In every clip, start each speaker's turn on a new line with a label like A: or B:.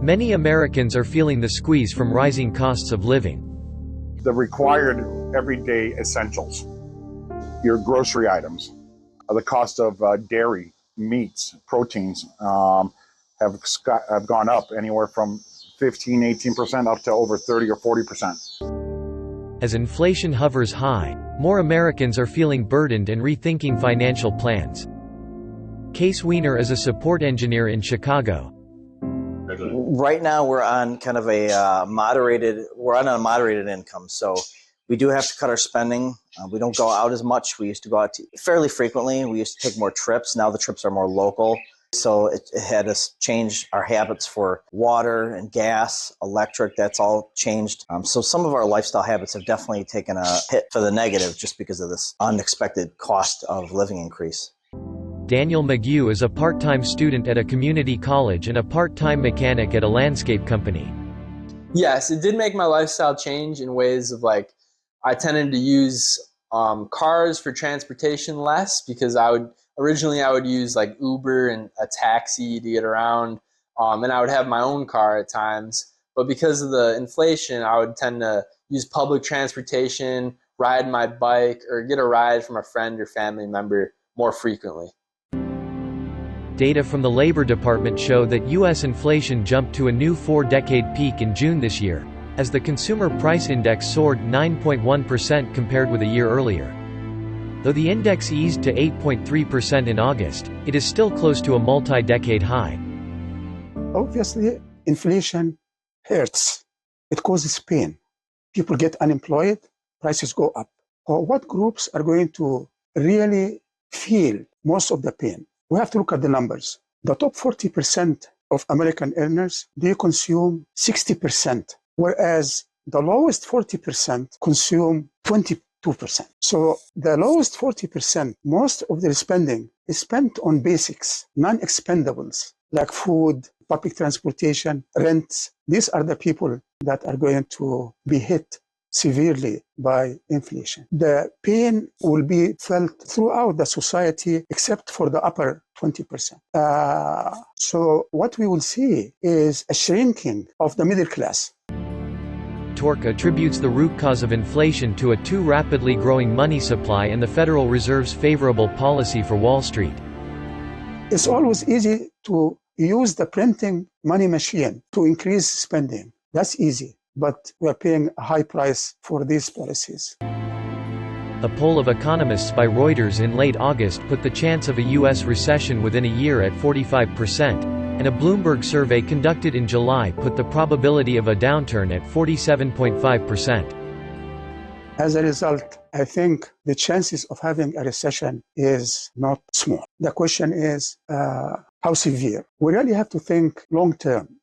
A: Many Americans are feeling the squeeze from rising costs of living.
B: The required everyday essentials, your grocery items, the cost of dairy, meats, proteins have gone up anywhere from 15, 18% up to over 30 or 40%.
A: As inflation hovers high, more Americans are feeling burdened and rethinking financial plans. Case Weiner is a support engineer in Chicago.
C: Right now we're on kind of a moderated income, so we do have to cut our spending. We don't go out as much. We used to go out fairly frequently. We used to take more trips. Now the trips are more local. So it had us change our habits for water and gas, electric. That's all changed. So some of our lifestyle habits have definitely taken a hit for the negative just because of this unexpected cost of living increase.
A: Daniel McGew is a part-time student at a community college and a part-time mechanic at a landscape company.
D: Yes, it did make my lifestyle change in ways of I tended to use cars for transportation less because originally I would use Uber and a taxi to get around, and I would have my own car at times. But because of the inflation, I would tend to use public transportation, ride my bike, or get a ride from a friend or family member more frequently.
A: Data from the Labor Department show that U.S. inflation jumped to a new 4-decade peak in June this year, as the Consumer Price Index soared 9.1% compared with a year earlier. Though the index eased to 8.3% in August, it is still close to a multi-decade high.
E: Obviously, inflation hurts. It causes pain. People get unemployed, prices go up. What groups are going to really feel most of the pain? We have to look at the numbers. The top 40% of American earners, they consume 60%, whereas the lowest 40% consume 22%. So the lowest 40%, most of their spending is spent on basics, non-expendables, like food, public transportation, rent. These are the people that are going to be hit severely by inflation. The pain will be felt throughout the society except for the upper 20%. So what we will see is a shrinking of the middle class.
A: Torque attributes the root cause of inflation to a too rapidly growing money supply and the Federal Reserve's favorable policy for Wall Street.
E: It's always easy to use the printing money machine to increase spending. That's easy. But we are paying a high price for these policies.
A: A poll of economists by Reuters in late August put the chance of a U.S. recession within a year at 45%, and a Bloomberg survey conducted in July put the probability of a downturn at 47.5%.
E: As a result, I think the chances of having a recession is not small. The question is how severe. We really have to think long term.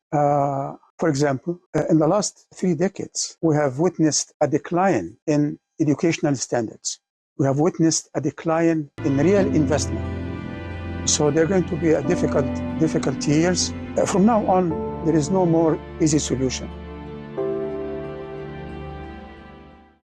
E: For example, in the last 3 decades, we have witnessed a decline in educational standards. We have witnessed a decline in real investment. So they're going to be a difficult years. From now on, there is no more easy solution.